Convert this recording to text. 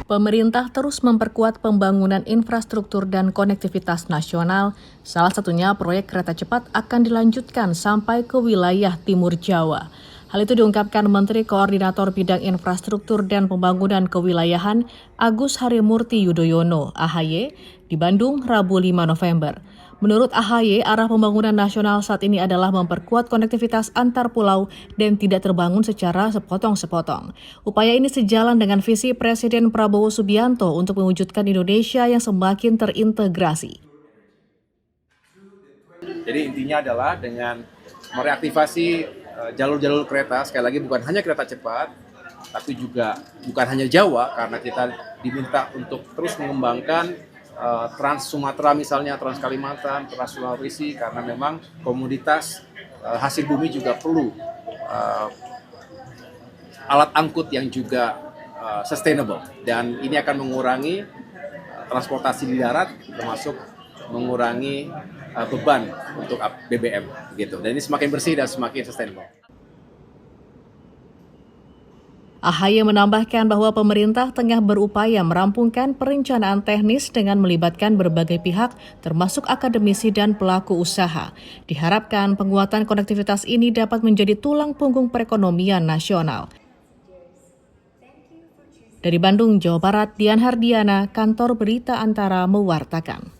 Pemerintah terus memperkuat pembangunan infrastruktur dan konektivitas nasional. Salah satunya proyek kereta cepat akan dilanjutkan sampai ke wilayah Timur Jawa. Hal itu diungkapkan Menteri Koordinator Bidang Infrastruktur dan Pembangunan Kewilayahan Agus Harimurti Yudhoyono (AHY) di Bandung, Rabu 5 November. Menurut AHY, arah pembangunan nasional saat ini adalah memperkuat konektivitas antar pulau dan tidak terbangun secara sepotong-sepotong. Upaya ini sejalan dengan visi Presiden Prabowo Subianto untuk mewujudkan Indonesia yang semakin terintegrasi. Jadi intinya adalah dengan mereaktivasi jalur-jalur kereta, sekali lagi bukan hanya kereta cepat, tapi juga bukan hanya Jawa, karena kita diminta untuk terus mengembangkan Trans Sumatera misalnya, Trans Kalimantan, Trans Sulawesi, karena memang komoditas hasil bumi juga perlu alat angkut yang juga sustainable, dan ini akan mengurangi transportasi di darat, termasuk mengurangi beban untuk BBM gitu. Dan ini semakin bersih dan semakin sustainable. AHY menambahkan bahwa pemerintah tengah berupaya merampungkan perencanaan teknis dengan melibatkan berbagai pihak, termasuk akademisi dan pelaku usaha. Diharapkan penguatan konektivitas ini dapat menjadi tulang punggung perekonomian nasional. Dari Bandung, Jawa Barat, Dian Hardiana, Kantor Berita Antara mewartakan.